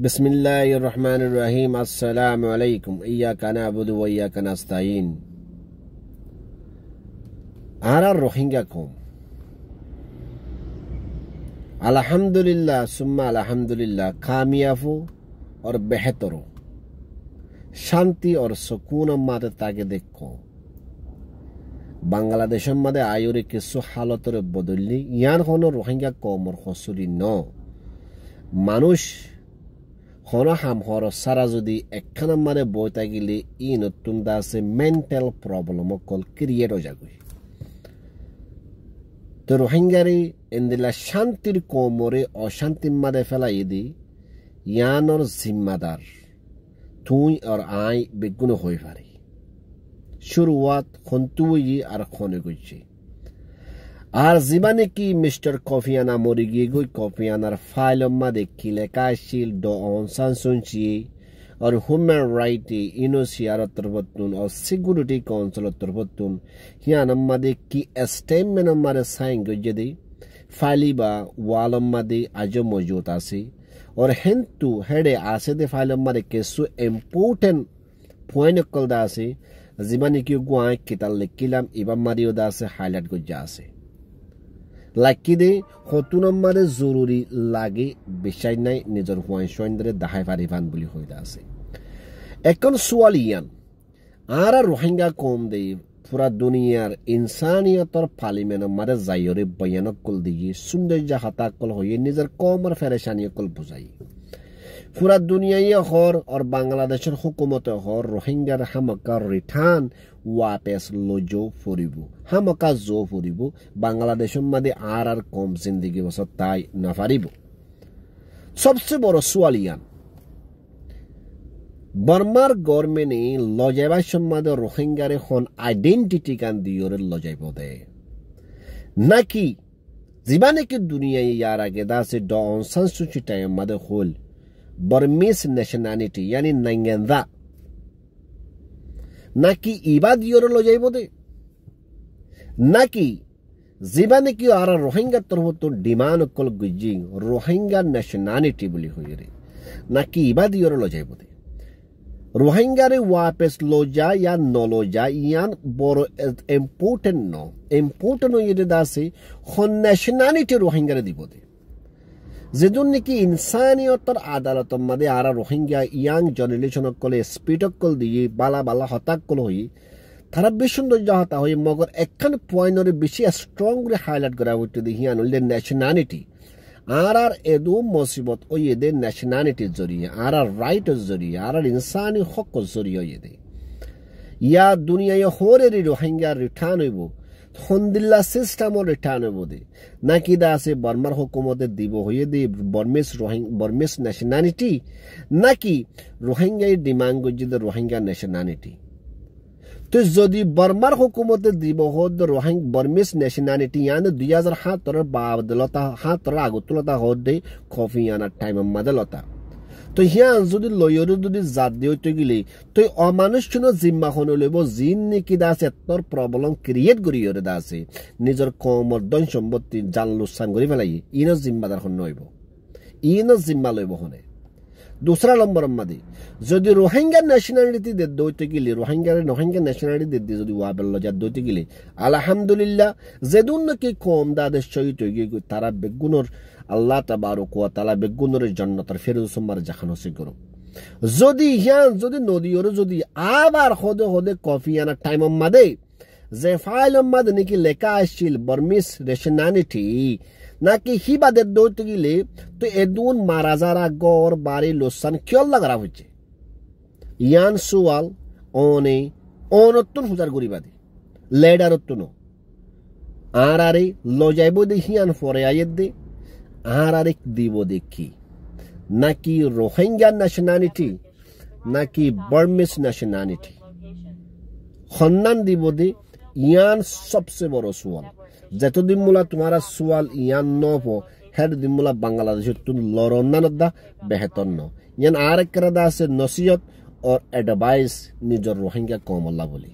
बिस्मिल्लाहिर्रहमानिर्रहीम अस्सलामु अलैकुम इय्याका नअबुदु व इय्याका नस्तईन। आरा रोहिंग्या कौम अल्हम्दुलिल्लाह सुम्मा अल्हम्दुलिल्लाह कामयाबो और बेहतरो शांति और सुकून माते ताके देखो बांग्लादेश मध्य आयुरे किसु हालतरे बदलली यान होनो रोहिंग्या कौमर हसुरी न मानुष होनो हम होरो सारा जुदी एकखाना माने बोयता गिले इ नतुन दासे मेंटल प्रॉब्लम कल क्रिएट हो जागुई तो रोहिंग्यारी इंदिला शांतिर कौमरे अशांति मादे फेलाई दी यानर जिम्मेदार तुई और आई बेगुनो होई पारी शुरुआत खंतुई और खोने गुची আর জীবানে কি মিস্টার কফিয়ানা মরি গিয়ে গই কফিয়ানার ফাইল মাদে কিলে কাশিল ড অন সানসুনচি और ह्यूमन राइट इनोसियार तरबतुन और सिक्योरिटी काउंसिल तरबतुन हियान मादे की स्टेटमेंट मादे साइन गजदे फाइलिबा वालम मादे आजो मौजूद आसे और हेंतु हेडे आसे दे फाइल मादे केसु इम्पोर्टेंट पॉइंट कल दासे जीबाने की गुआय किताल लेकिलाम इबा मारियो दासे हाईलाइट गजासे लाकी दे हतुनम मारे जरूरी लागे बिशाय नाय निजर हुआन शोइंद्रे दाहाय फारिफान बुली होइदा आसे एकन सुवालियान आरा रोहिंग्या कौम दे पूरा दुनियार इंसानियतर पार्लिमेंट मारे जायोरे बयानक कुल दिए सुंदर जहाता कुल होये निजर कौमर फेरेशानी कुल बुझाई पूरा दुनिया हर और बांग्लादेशर हुकूमत हर रोहिंग्यार हमका रिटार्न वापस लोजो फुरिबु हमका जो फुरिबु बांग्लादेश मध्य आर कम जिंदगी बस ताई नफारिबु सबसे बड़ सुवालियान बर्मार गवर्नमेंट लजाइबा सम्मादे रोहिंग्यारे हन आइडेंटिटी कान दियोरे लजाइबो दे नाकि जिबाने की दुनिया यार आगे दासे ड ऑन सान सूची टाइम मदे होल बर्मीस नेशनैलिटी यानी नंगेंदा नाकि इबाद योरो लो जाइबो दे नाकि जिबाने की आरा रोहिंग्या तरह तो डिमांड कल गुजिंग रोहिंग्या नेशनैलिटी बोली हुई रे नाकि इबाद योरो लो जाइबो दे रोहिंग्या रे वापस लो जा या न लो जा यान बोरो इम्पोर्टेंट नो ये दासे हो नेशनैलिटी रोहिंग्या रे दिबो दे जेदुन निकी इंसानियतर आदालत मदे आरा रोहिंग्या यांग जनरेशन कले स्पीडक कल दिए बाला बाला हताक कल होई थारा बेसुंदर जाता होई मगर एकखान पॉइंट रे बेसी स्ट्रांग रे हाईलाइट करा होते दी हियान ले नेशनैलिटी आर एदु मुसीबत ओ ये दे नेशनैलिटी जरिए आर राइट जरिए आर इंसानी हक जरिए ये दे या दुनिया ये होरे रे रोहिंग्या रिटर्न होइबो हंदिल्ला सिस्टम और रिटर्न बोदे ना कि दासे बर्मार हुकूमत दिबो होये दे बर्मिस नेशनैलिटी ना कि रोहिंग्या डिमांड गजिद रोहिंग्या नेशनैलिटी तो जदि बर्मार हुकूमत दिबो हो द बर्मिस नेशनैलिटी यानी 2007 र बादलता हाथ र आगतलता हो दे कफियाना टाइम मदलता तो हियान যদি লয়রে যদি জাত দিওতে গিলে তো অমানুষজনো জিম্মা হনো লইব জিন নেকি দাসে তোর প্রবলেম ক্রিয়েট করিয়রে দাসে নিজর কমর দন সম্পত্তি জানলুসান করি ফেলাই ইনো জিম্মাদার হন নইব ইনো জিম্মা লইব হনে दूसरा नंबर मदे যদি রোহিঙ্গা ন্যাশনালিটি দে দইতে গিলে রোহিঙ্গা ন্যাশনালিটি দে যদি ওয়াবেল লজা দইতে গিলে আলহামদুলিল্লাহ যেদুন কি কম দাদের সহিত গি তারা বেগুনর আল্লাহ তাবারক ওয়া তাআলা বেগুনর জান্নাতের ফেরদৌস মার জাহানো সে করো যদি হিয়ান যদি নদীর যদি আবার হদে কফিয়ানা টাইম মদে যে ফাইল মদে নাকি লেখা আসছিল বর্মিস ন্যাশনালিটি নাকি হিবাদের দইতে গিলে তো এদুন মারাজারা গর বাড়ি লোসান কিয়ল লাগা হচ্ছে ইয়ান সুয়াল অনতুন হুজার গরিবাদি লেডারতুন আরে লজাইব দে হিয়ান ফরে আয়েদ দে আরে দিব দেখি নাকি রোহিঙ্গা ন্যাশনালিটি নাকি বার্মিস ন্যাশনালিটি খন্নান দিব দে ইয়ান সবচেয়ে বড় সুয়াল যতদিন মুলা তোমারা সুয়াল ইয়ান নবো হেড দিমুলা বাংলাদেশের তুন লরন্নানদা বেহতর ন ইয়ান আরেক করা দাসে নসিহত और एडवाइस निजर रोहिंग्या कौम अल्लाह बोली।